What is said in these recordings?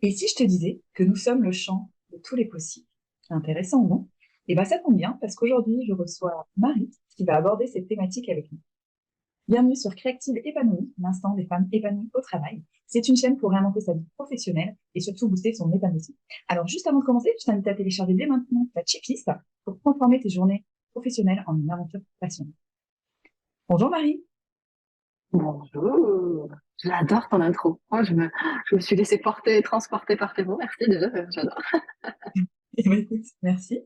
Et si je te disais que nous sommes le champ de tous les possibles? C'est intéressant, non? Et bien, ça tombe bien parce qu'aujourd'hui, je reçois Marie qui va aborder cette thématique avec nous. Bienvenue sur Créative Épanouie, l'instant des femmes épanouies au travail. C'est une chaîne pour réinventer sa vie professionnelle et surtout booster son épanouissement. Alors, juste avant de commencer, je t'invite à télécharger dès maintenant ta checklist pour transformer tes journées professionnelles en une aventure passionnante. Bonjour Marie. Bonjour, j'adore ton intro. Je me suis laissée porter, transporter par tes mots. Merci déjà, j'adore. Eh bien, écoute, merci.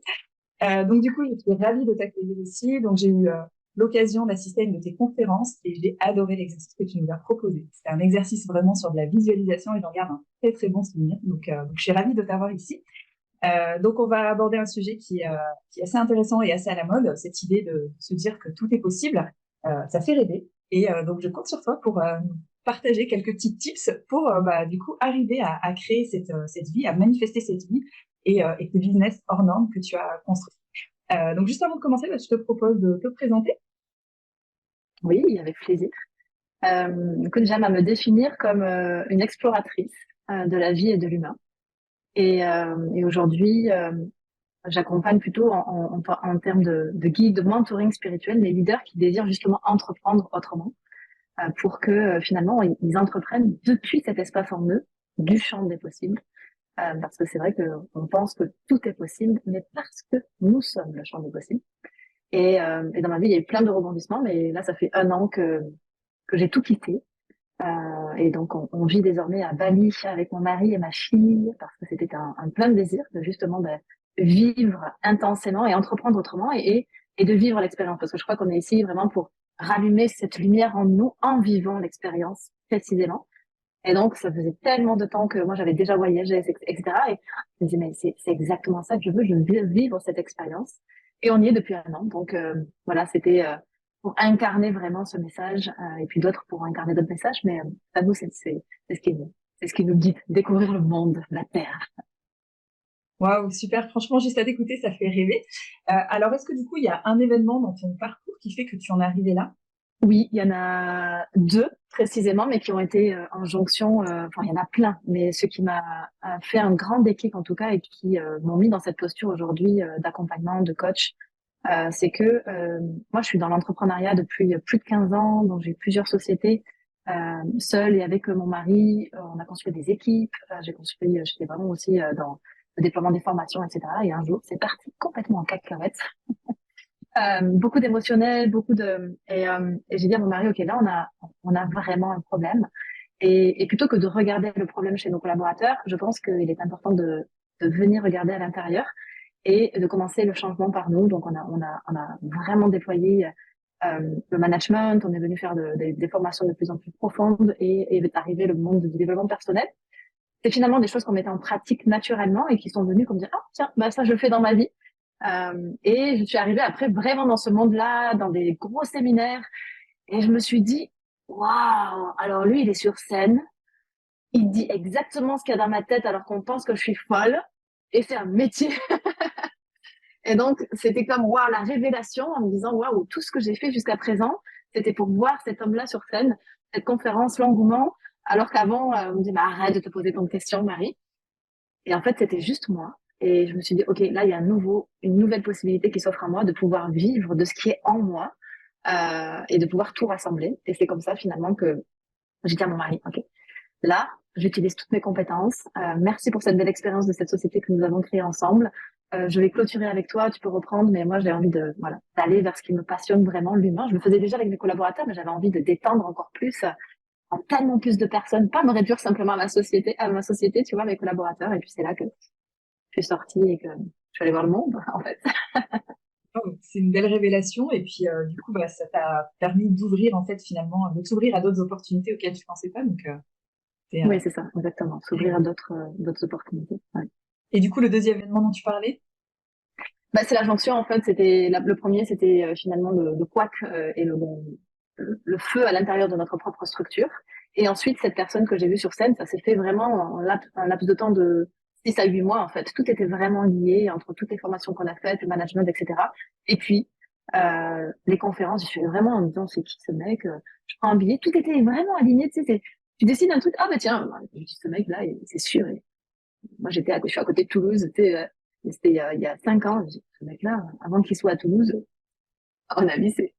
Donc du coup, je suis ravie de t'accueillir ici. Donc j'ai eu l'occasion d'assister à une de tes conférences et j'ai adoré l'exercice que tu nous as proposé. C'est un exercice vraiment sur de la visualisation et j'en garde un très très bon souvenir. Donc je suis ravie de t'avoir ici. Donc on va aborder un sujet qui est assez intéressant et assez à la mode, cette idée de se dire que tout est possible. Ça fait rêver. Et donc je compte sur toi pour nous partager quelques petits tips pour du coup arriver à créer cette vie, à manifester cette vie et ce business hors norme que tu as construit. Donc, juste avant de commencer, je te propose de te présenter. Oui, avec plaisir. Écoute, j'aime à me définir comme une exploratrice de la vie et de l'humain. Et aujourd'hui, j'accompagne plutôt en termes de guide, de mentoring spirituel, les leaders qui désirent justement entreprendre autrement pour que finalement ils entreprennent depuis cet espace en eux du champ des possibles. Parce que c'est vrai qu'on pense que tout est possible, mais parce que nous sommes le champ des possibles. Et dans ma vie, il y a eu plein de rebondissements, mais là, ça fait 1 an que j'ai tout quitté. Et donc, on vit désormais à Bali avec mon mari et ma fille, parce que c'était un plein de désir de justement vivre intensément et entreprendre autrement et de vivre l'expérience. Parce que je crois qu'on est ici vraiment pour rallumer cette lumière en nous en vivant l'expérience précisément. Et donc, ça faisait tellement de temps que moi, j'avais déjà voyagé, etc. Et je me disais, mais c'est exactement ça que je veux vivre cette expérience. Et on y est depuis 1 an. Donc, voilà, c'était pour incarner vraiment ce message, et puis d'autres pour incarner d'autres messages. Mais à nous, c'est ce qui nous guide, découvrir le monde, la Terre. Waouh, super. Franchement, juste à t'écouter, ça fait rêver. Alors, est-ce que du coup, il y a un événement dans ton parcours qui fait que tu en es arrivé là? Oui, il y en a 2 précisément, mais qui ont été en jonction. Enfin, il y en a plein, mais ce qui m'a fait un grand déclic en tout cas et qui m'ont mis dans cette posture aujourd'hui d'accompagnement, de coach, c'est que moi, je suis dans l'entrepreneuriat depuis plus de 15 ans, donc j'ai plusieurs sociétés seule et avec mon mari. On a construit des équipes. J'étais vraiment aussi dans le déploiement des formations, etc. Et un jour, c'est parti complètement en cacahuète. Beaucoup d'émotionnel, et j'ai dit à mon mari, ok, là on a vraiment un problème. Et plutôt que de regarder le problème chez nos collaborateurs, je pense qu'il est important de venir regarder à l'intérieur et de commencer le changement par nous. Donc on a vraiment déployé le management, on est venu faire des formations de plus en plus profondes et est arrivé le monde du développement personnel. C'est finalement des choses qu'on mettait en pratique naturellement et qui sont venues comme dire, ah tiens, bah ça je le fais dans ma vie. Et je suis arrivée après vraiment dans ce monde-là, dans des gros séminaires, et je me suis dit, waouh, alors lui, il est sur scène, il dit exactement ce qu'il y a dans ma tête alors qu'on pense que je suis folle, et c'est un métier. Et donc, c'était comme, waouh, la révélation en me disant, waouh, tout ce que j'ai fait jusqu'à présent, c'était pour voir cet homme-là sur scène, cette conférence, l'engouement, alors qu'avant, on me dit, bah, arrête de te poser tant de questions, Marie. Et en fait, c'était juste moi. Et je me suis dit, OK, là, il y a une nouvelle possibilité qui s'offre à moi de pouvoir vivre de ce qui est en moi et de pouvoir tout rassembler. Et c'est comme ça, finalement, que j'ai dit à mon mari, OK, là, j'utilise toutes mes compétences. Merci pour cette belle expérience de cette société que nous avons créée ensemble. Je vais clôturer avec toi, tu peux reprendre, mais moi, j'ai envie voilà, d'aller vers ce qui me passionne vraiment, l'humain. Je le faisais déjà avec mes collaborateurs, mais j'avais envie de d'étendre encore plus à tellement plus de personnes, pas me réduire simplement à ma société, tu vois, mes collaborateurs. Et puis c'est là que je suis sortie et que je suis allée voir le monde, en fait. Oh, c'est une belle révélation. Et puis, du coup, ça t'a permis d'ouvrir, en fait, finalement, de t'ouvrir à d'autres opportunités auxquelles tu pensais pas. C'est, Oui, c'est ça, exactement. très S'ouvrir à beau. d'autres opportunités. Ouais. Et du coup, le deuxième événement dont tu parlais? Bah, c'est la jonction, en fait. Le premier, c'était finalement le couac et le feu à l'intérieur de notre propre structure. Et ensuite, cette personne que j'ai vue sur scène, ça s'est fait vraiment un laps de temps de 6 à 8 mois, en fait. Tout était vraiment lié entre toutes les formations qu'on a faites, le management, etc. Et puis, les conférences, je suis vraiment en me disant, c'est qui ce mec? Je prends un billet. Tout était vraiment aligné, tu sais, tu décides un truc, ah bah tiens, ce mec-là, c'est sûr, moi, je suis à côté de Toulouse, c'était il y a 5 ans. Ce mec-là, avant qu'il soit à Toulouse, à mon avis, c'est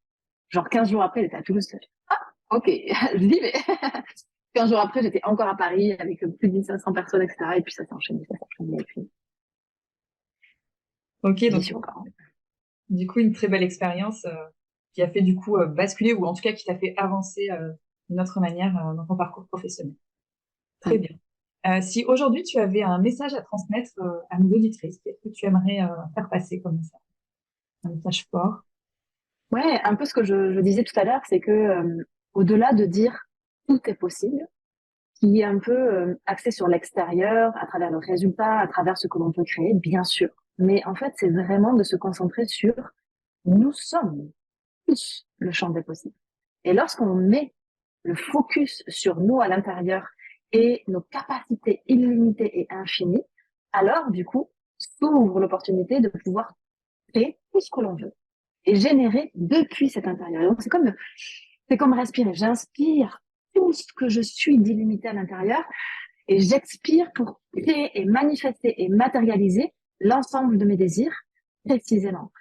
genre 15 jours après, il était à Toulouse. Ah, ok, je dis, mais 15 jours après, j'étais encore à Paris avec plus de 1500 personnes, etc. Et puis ça s'est enchaîné, et puis Ok, j'y donc suis encore. du coup, une très belle expérience qui a fait du coup basculer, ou en tout cas qui t'a fait avancer d'une autre manière dans ton parcours professionnel. Très Mm. bien. Si aujourd'hui tu avais un message à transmettre à nos auditrices, qu'est-ce que tu aimerais faire passer comme message? Un message fort. Ouais, un peu ce que je disais tout à l'heure, c'est que au-delà de dire tout est possible, qui est un peu axé sur l'extérieur, à travers le résultat, à travers ce que l'on peut créer, bien sûr. Mais en fait, c'est vraiment de se concentrer sur nous sommes tous le champ des possibles. Et lorsqu'on met le focus sur nous à l'intérieur et nos capacités illimitées et infinies, alors du coup, s'ouvre l'opportunité de pouvoir créer tout ce que l'on veut et générer depuis cet intérieur. Et donc c'est comme respirer. J'inspire tout ce que je suis d'illimité à l'intérieur et j'expire pour créer et manifester et matérialiser l'ensemble de mes désirs précisément.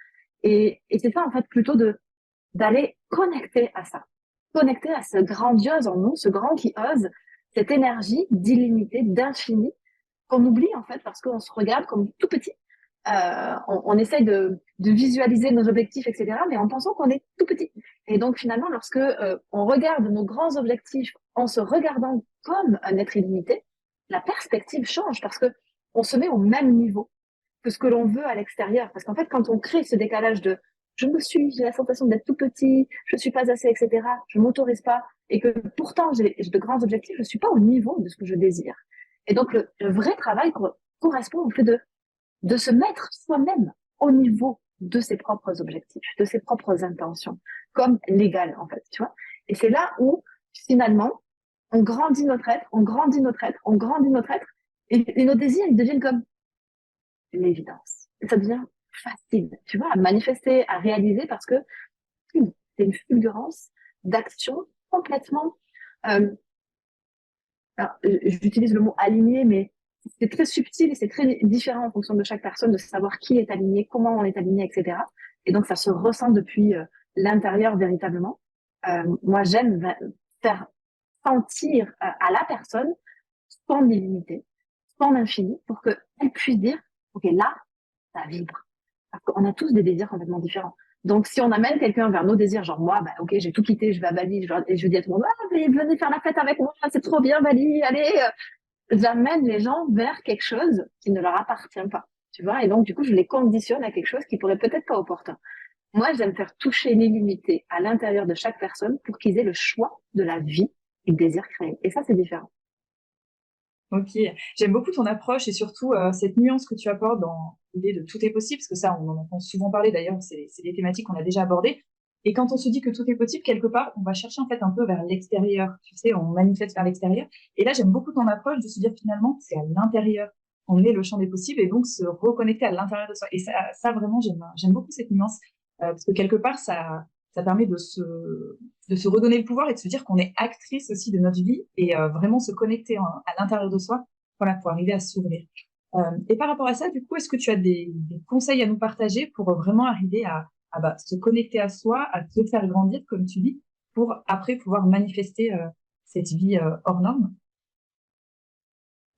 Et c'est ça en fait plutôt d'aller connecter à ça, connecter à ce grandiose en nous, ce grand qui ose, cette énergie d'illimité, d'infini qu'on oublie en fait parce qu'on se regarde comme tout petit. On essaye de visualiser nos objectifs, etc., mais en pensant qu'on est tout petit. Et donc finalement, lorsque on regarde nos grands objectifs en se regardant comme un être illimité, la perspective change parce que on se met au même niveau que ce que l'on veut à l'extérieur. Parce qu'en fait, quand on crée ce décalage de j'ai la sensation d'être tout petit, je suis pas assez, etc., je m'autorise pas, et que pourtant j'ai de grands objectifs, je suis pas au niveau de ce que je désire. Et donc le vrai travail correspond au fait de se mettre soi-même au niveau de ses propres objectifs, de ses propres intentions, comme l'égal, en fait, tu vois. Et c'est là où, finalement, on grandit notre être, on grandit notre être, on grandit notre être, et nos désirs, ils deviennent comme l'évidence. Et ça devient facile, tu vois, à manifester, à réaliser, parce que c'est une fulgurance d'action complètement, euh, alors, j'utilise le mot aligné, mais c'est très subtil et c'est très différent en fonction de chaque personne de savoir qui est aligné, comment on est aligné, etc. Et donc, ça se ressent depuis l'intérieur véritablement. Moi, j'aime faire sentir à la personne son illimité, son infini, pour qu'elle puisse dire, OK, là, ça vibre. Parce qu'on a tous des désirs complètement différents. Donc, si on amène quelqu'un vers nos désirs, genre moi, bah, ok, j'ai tout quitté, je vais à Bali, et je dis à tout le monde, ah, mais venez faire la fête avec moi, c'est trop bien, Bali, allez. J'amène les gens vers quelque chose qui ne leur appartient pas, tu vois. Et donc, du coup, je les conditionne à quelque chose qui pourrait peut-être pas opportun. Moi, j'aime faire toucher l'illimité à l'intérieur de chaque personne pour qu'ils aient le choix de la vie qu'ils désirent créer. Et ça, c'est différent. Ok, j'aime beaucoup ton approche et surtout cette nuance que tu apportes dans l'idée de tout est possible, parce que ça, on en entend souvent parler d'ailleurs, c'est des thématiques qu'on a déjà abordées. Et quand on se dit que tout est possible, quelque part, on va chercher en fait un peu vers l'extérieur, tu sais, on manifeste vers l'extérieur. Et là, j'aime beaucoup ton approche de se dire finalement, c'est à l'intérieur, on est le champ des possibles et donc se reconnecter à l'intérieur de soi. Et ça vraiment, j'aime beaucoup cette nuance, parce que quelque part, ça permet de se redonner le pouvoir et de se dire qu'on est actrice aussi de notre vie et vraiment se connecter à l'intérieur de soi, voilà, pour arriver à s'ouvrir. Et par rapport à ça, du coup, est-ce que tu as des conseils à nous partager pour vraiment arriver à se connecter à soi, à se faire grandir, comme tu dis, pour après pouvoir manifester cette vie hors norme?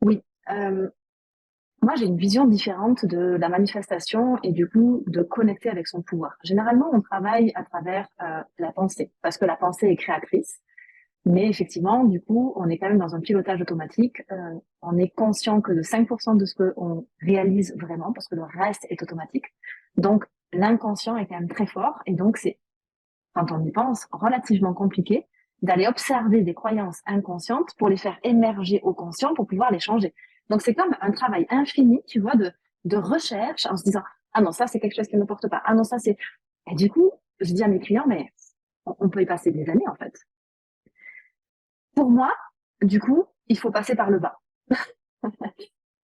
Oui. Moi, j'ai une vision différente de la manifestation et du coup de connecter avec son pouvoir. Généralement, on travaille à travers la pensée, parce que la pensée est créatrice. Mais effectivement, du coup, on est quand même dans un pilotage automatique. On est conscient que de 5% de ce qu'on réalise vraiment, parce que le reste est automatique. Donc, l'inconscient est quand même très fort. Et donc, c'est, quand on y pense, relativement compliqué d'aller observer des croyances inconscientes pour les faire émerger au conscient pour pouvoir les changer. Donc, c'est comme un travail infini, tu vois, de recherche en se disant, ah non, ça, c'est quelque chose qui ne me porte pas. Ah non, ça, c'est... Et du coup, je dis à mes clients, mais on peut y passer des années, en fait. Pour moi, du coup, il faut passer par le bas,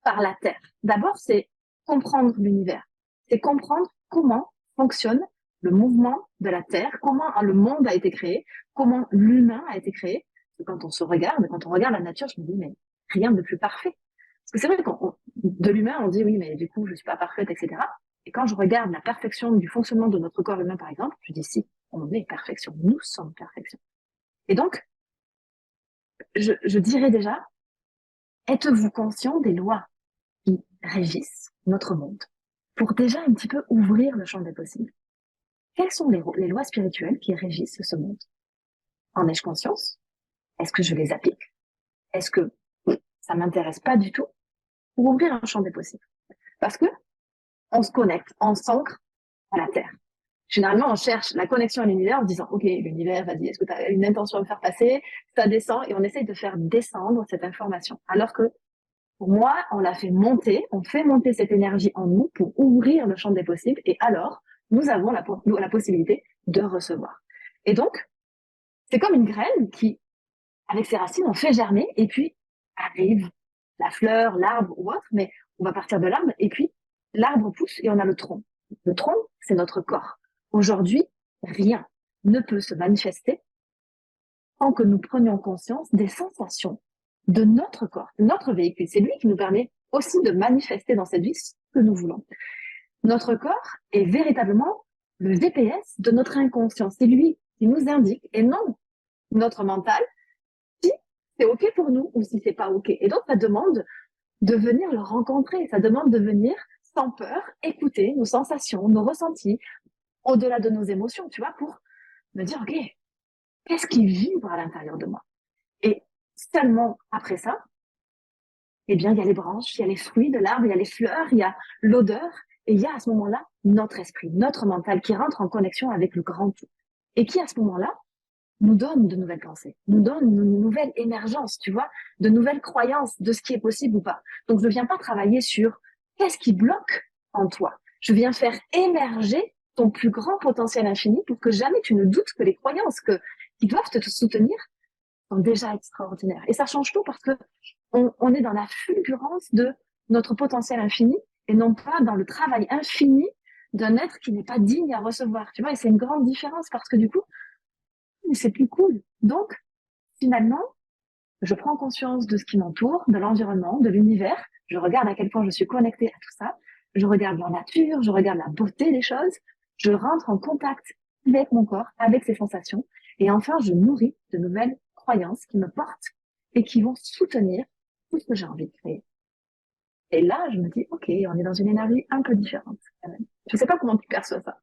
par la terre. D'abord, c'est comprendre l'univers. C'est comprendre comment fonctionne le mouvement de la Terre, comment le monde a été créé, comment l'humain a été créé. Parce que quand on se regarde, quand on regarde la nature, je me dis, mais rien de plus parfait. Parce que c'est vrai qu'on de l'humain, on dit oui, mais du coup, je suis pas parfaite, etc. Et quand je regarde la perfection du fonctionnement de notre corps humain, par exemple, je dis si, on est perfection, nous sommes perfection. Et donc, je dirais déjà, êtes-vous conscient des lois qui régissent notre monde pour déjà un petit peu ouvrir le champ des possibles? Quelles sont les lois spirituelles qui régissent ce monde? En ai-je conscience? Est-ce que je les applique? Est-ce que ça m'intéresse pas du tout? Pour ouvrir un champ des possibles. Parce que on se connecte, on s'ancre à la Terre. Généralement, on cherche la connexion à l'univers en disant, OK, l'univers, vas-y, est-ce que tu as une intention à me faire passer? Ça descend et on essaye de faire descendre cette information. Alors que, pour moi, on l'a fait monter, on fait monter cette énergie en nous pour ouvrir le champ des possibles et alors, nous avons la possibilité de recevoir. Et donc, c'est comme une graine qui, avec ses racines, on fait germer et puis arrive la fleur, l'arbre ou autre, mais on va partir de l'arbre et puis l'arbre pousse et on a le tronc. Le tronc, c'est notre corps. Aujourd'hui, rien ne peut se manifester sans que nous prenions conscience des sensations de notre corps, de notre véhicule. C'est lui qui nous permet aussi de manifester dans cette vie ce que nous voulons. Notre corps est véritablement le GPS de notre inconscient. C'est lui qui nous indique et non notre mental si c'est OK pour nous ou si c'est pas OK. Et donc, ça demande de venir le rencontrer. Ça demande de venir sans peur, écouter nos sensations, nos ressentis, au-delà de nos émotions, tu vois, pour me dire, OK, qu'est-ce qui vibre à l'intérieur de moi? Et seulement après ça, eh bien, il y a les branches, il y a les fruits de l'arbre, il y a les fleurs, il y a l'odeur, et il y a à ce moment-là notre esprit, notre mental qui rentre en connexion avec le grand tout. Et qui, à ce moment-là, nous donne de nouvelles pensées, nous donne une nouvelle émergence, tu vois, de nouvelles croyances de ce qui est possible ou pas. Donc, je ne viens pas travailler sur qu'est-ce qui bloque en toi. Je viens faire émerger ton plus grand potentiel infini pour que jamais tu ne doutes que les croyances qui doivent te soutenir sont déjà extraordinaires. Et ça change tout parce que on est dans la fulgurance de notre potentiel infini et non pas dans le travail infini d'un être qui n'est pas digne à recevoir. Tu vois, et c'est une grande différence parce que du coup, c'est plus cool. Donc, finalement, je prends conscience de ce qui m'entoure, de l'environnement, de l'univers. Je regarde à quel point je suis connectée à tout ça. Je regarde la nature, je regarde la beauté des choses. Je rentre en contact avec mon corps, avec ses sensations. Et enfin, je nourris de nouvelles croyances qui me portent et qui vont soutenir tout ce que j'ai envie de créer. Et là, je me dis, OK, on est dans une énergie un peu différente. Je sais pas comment tu perçois ça.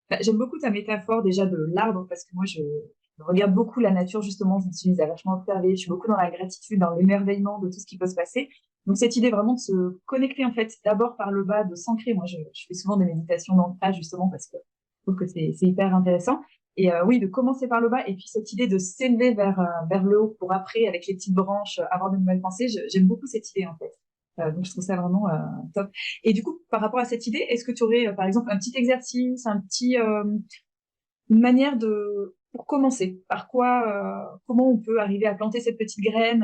Bah, j'aime beaucoup ta métaphore déjà de l'arbre parce que moi je regarde beaucoup la nature justement, je me suis mise à vachement observer, je suis beaucoup dans la gratitude, dans l'émerveillement de tout ce qui peut se passer. Donc cette idée vraiment de se connecter en fait d'abord par le bas, de s'ancrer. Moi je fais souvent des méditations d'ancrage justement parce que je trouve que c'est hyper intéressant. Et oui, de commencer par le bas et puis cette idée de s'élever vers le haut pour après avec les petites branches avoir de nouvelles pensées, j'aime beaucoup cette idée en fait. Donc je trouve ça vraiment top. Et du coup, par rapport à cette idée, est-ce que tu aurais, par exemple, un petit exercice, une manière pour commencer, par quoi, comment on peut arriver à planter cette petite graine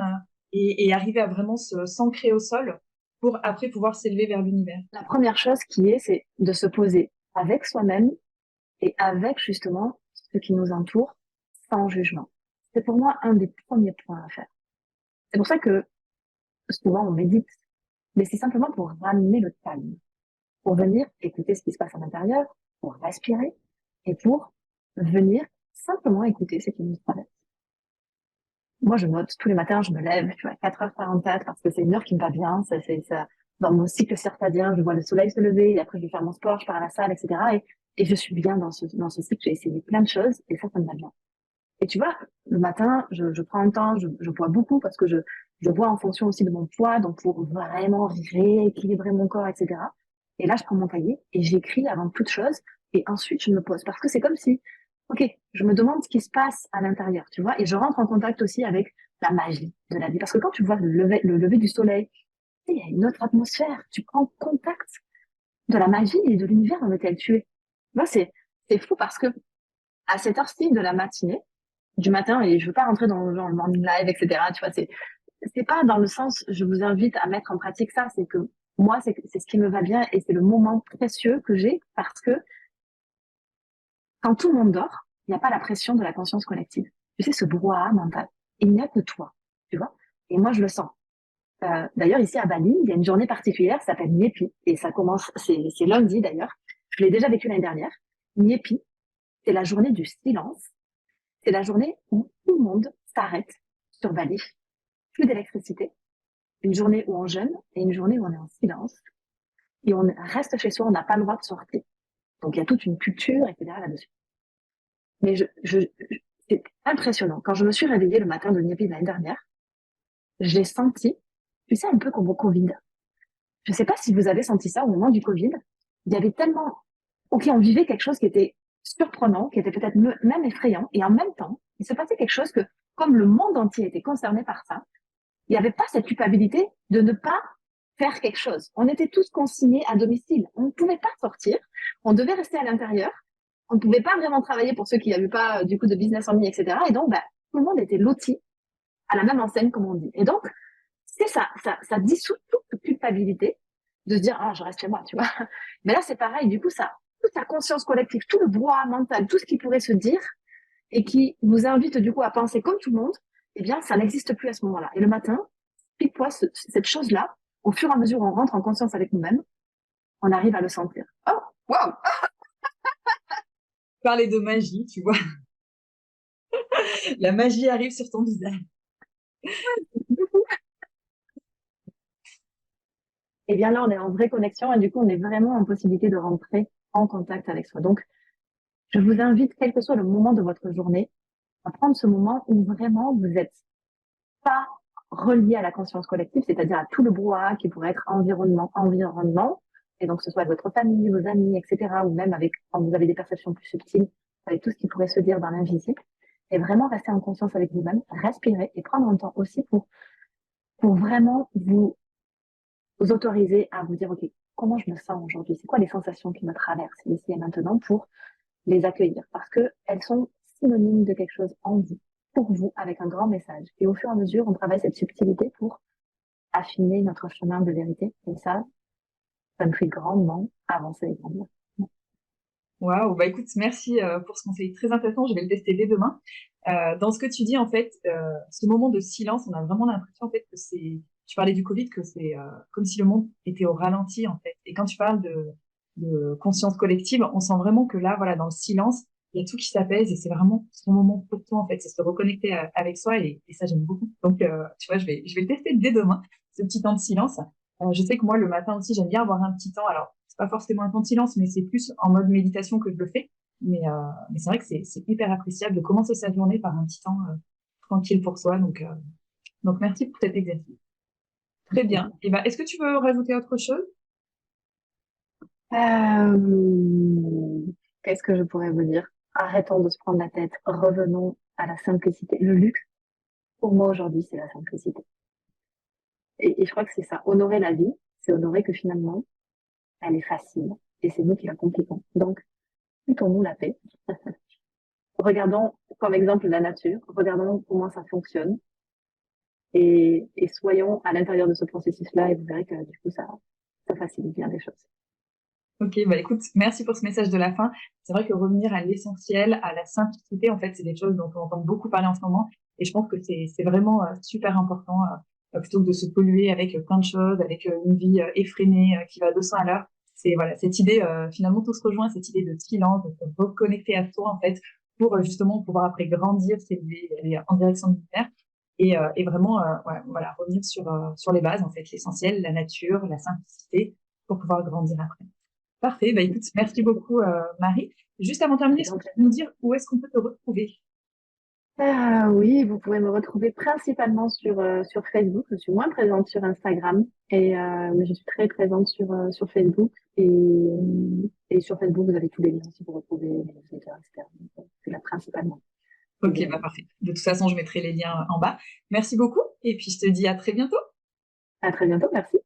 et arriver à vraiment s'ancrer au sol pour après pouvoir s'élever vers l'univers? La première chose c'est de se poser avec soi-même et avec justement ce qui nous entoure sans jugement. C'est pour moi un des premiers points à faire. C'est pour ça que souvent on médite, mais c'est simplement pour ramener le calme, pour venir écouter ce qui se passe à l'intérieur, pour respirer et pour venir simplement écouter ce qui nous traverse. Moi, je note tous les matins, je me lève, tu vois, 4h44 parce que c'est une heure qui me va bien, ça, dans mon cycle circadien, je vois le soleil se lever et après je vais faire mon sport, je pars à la salle, etc. Et je suis bien dans ce cycle, j'ai essayé plein de choses et ça me va bien. Et tu vois, le matin, je prends un temps, je bois beaucoup parce que je bois en fonction aussi de mon poids, donc pour vraiment rééquilibrer mon corps, etc. Et là, je prends mon cahier et j'écris avant toute chose et ensuite je me pose parce que c'est comme si, ok, je me demande ce qui se passe à l'intérieur, tu vois, et je rentre en contact aussi avec la magie de la vie. Parce que quand tu vois le lever du soleil, il y a une autre atmosphère, tu prends contact de la magie et de l'univers dans lequel tu es. Moi, c'est fou parce que à cette heure-ci de la matinée, du matin, et je veux pas rentrer dans genre, le morning live, etc. Tu vois, c'est pas dans le sens, je vous invite à mettre en pratique ça, c'est que moi, c'est ce qui me va bien et c'est le moment précieux que j'ai parce que quand tout le monde dort, il n'y a pas la pression de la conscience collective. Tu sais, ce brouhaha mental. Il n'y a que toi, tu vois. Et moi, je le sens. D'ailleurs, ici à Bali, il y a une journée particulière, ça s'appelle Nyepi, et ça commence, c'est lundi d'ailleurs. Je l'ai déjà vécu l'année dernière. Nyepi, c'est la journée du silence. C'est la journée où tout le monde s'arrête sur Bali. Plus d'électricité. Une journée où on jeûne et une journée où on est en silence. Et on reste chez soi, on n'a pas le droit de sortir. Donc il y a toute une culture, etc. là-dessus. Mais c'est impressionnant. Quand je me suis réveillée le matin de Nyepi l'année dernière, je l'ai senti, tu sais, un peu comme au Covid. Je ne sais pas si vous avez senti ça au moment du Covid. Il y avait tellement, ok, on vivait quelque chose qui était surprenant, qui était peut-être même effrayant, et en même temps, il se passait quelque chose que, comme le monde entier était concerné par ça, il n'y avait pas cette culpabilité de ne pas faire quelque chose. On était tous consignés à domicile. On ne pouvait pas sortir. On devait rester à l'intérieur. On ne pouvait pas vraiment travailler pour ceux qui n'avaient pas du coup de business en ligne, etc. Et donc, tout le monde était loti à la même enseigne, comme on dit. Et donc, c'est ça dissout toute culpabilité de se dire, ah, je reste chez moi, tu vois. Mais là, c'est pareil. Du coup, toute la conscience collective, tout le brouhaha mental, tout ce qui pourrait se dire et qui nous invite du coup à penser comme tout le monde, eh bien, ça n'existe plus à ce moment-là. Et le matin, pile poil, cette chose-là, au fur et à mesure où on rentre en conscience avec nous-mêmes, on arrive à le sentir. Oh, waouh! Parler de magie, tu vois. La magie arrive sur ton visage. Et bien là, on est en vraie connexion et du coup, on est vraiment en possibilité de rentrer en contact avec soi. Donc, je vous invite, quel que soit le moment de votre journée, à prendre ce moment où vraiment vous n'êtes pas relié à la conscience collective, c'est-à-dire à tout le brouhaha qui pourrait être environnement, et donc que ce soit avec votre famille, vos amis, etc., ou même avec, quand vous avez des perceptions plus subtiles, avec tout ce qui pourrait se dire dans l'invisible, et vraiment rester en conscience avec vous-même, respirer et prendre un temps aussi pour vraiment vous autoriser à vous dire, OK, comment je me sens aujourd'hui? C'est quoi les sensations qui me traversent ici et maintenant pour les accueillir? Parce que elles sont synonymes de quelque chose en vous, pour vous, avec un grand message. Et au fur et à mesure, on travaille cette subtilité pour affiner notre chemin de vérité. Et ça me fait grandement avancer et grandir. Waouh, bah écoute, merci pour ce conseil très intéressant. Je vais le tester dès demain. Dans ce que tu dis, en fait, ce moment de silence, on a vraiment l'impression, en fait, que c'est. Tu parlais du Covid, que c'est comme si le monde était au ralenti, en fait. Et quand tu parles de conscience collective, on sent vraiment que là, voilà, dans le silence, il y a tout qui s'apaise et c'est vraiment son moment pour toi, en fait. C'est se reconnecter avec soi et ça, j'aime beaucoup. Donc, tu vois, je vais le tester dès demain, ce petit temps de silence. Je sais que moi, le matin aussi, j'aime bien avoir un petit temps. Alors, c'est pas forcément un temps de silence, mais c'est plus en mode méditation que je le fais. Mais c'est vrai que c'est hyper appréciable de commencer sa journée par un petit temps tranquille pour soi. Donc merci pour cet exercice. Très bien. Et ben, est-ce que tu veux rajouter autre chose? Qu'est-ce que je pourrais vous dire? Arrêtons de se prendre la tête. Revenons à la simplicité. Le luxe, pour moi aujourd'hui, c'est la simplicité. Et je crois que c'est ça. Honorer la vie, c'est honorer que finalement, elle est facile. Et c'est nous qui la compliquons. Donc, foutons-nous la paix. Regardons comme exemple la nature. Regardons comment ça fonctionne. Et soyons à l'intérieur de ce processus-là et vous verrez que du coup, ça facilite bien les choses. Ok, bah écoute, merci pour ce message de la fin. C'est vrai que revenir à l'essentiel, à la simplicité, en fait, c'est des choses dont on entend beaucoup parler en ce moment. Et je pense que c'est vraiment super important, plutôt que de se polluer avec plein de choses, avec une vie effrénée qui va à 200 à l'heure. C'est voilà, cette idée, finalement, tout se rejoint, cette idée de silence, de se reconnecter à soi, en fait, pour justement pouvoir après grandir, s'élever, aller en direction du lumière. Et vraiment, ouais, voilà, revenir sur les bases, en fait, l'essentiel, la nature, la simplicité, pour pouvoir grandir après. Parfait. Bah, écoute, merci beaucoup, Marie. Juste avant de terminer, est-ce que tu peux nous dire où est-ce qu'on peut te retrouver? Oui, vous pouvez me retrouver principalement sur Facebook. Je suis moins présente sur Instagram, mais je suis très présente sur Facebook. Et sur Facebook, vous avez tous les liens si vous retrouvez les newsletters, etc. C'est là principalement. Ok, bah parfait. De toute façon, je mettrai les liens en bas. Merci beaucoup. Et puis, je te dis à très bientôt. À très bientôt. Merci.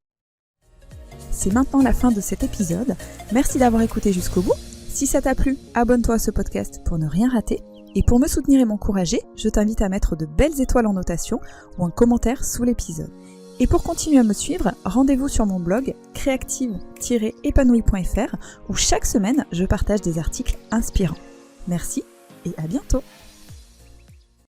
C'est maintenant la fin de cet épisode. Merci d'avoir écouté jusqu'au bout. Si ça t'a plu, abonne-toi à ce podcast pour ne rien rater. Et pour me soutenir et m'encourager, je t'invite à mettre de belles étoiles en notation ou un commentaire sous l'épisode. Et pour continuer à me suivre, rendez-vous sur mon blog créative-épanouie.fr où chaque semaine, je partage des articles inspirants. Merci et à bientôt!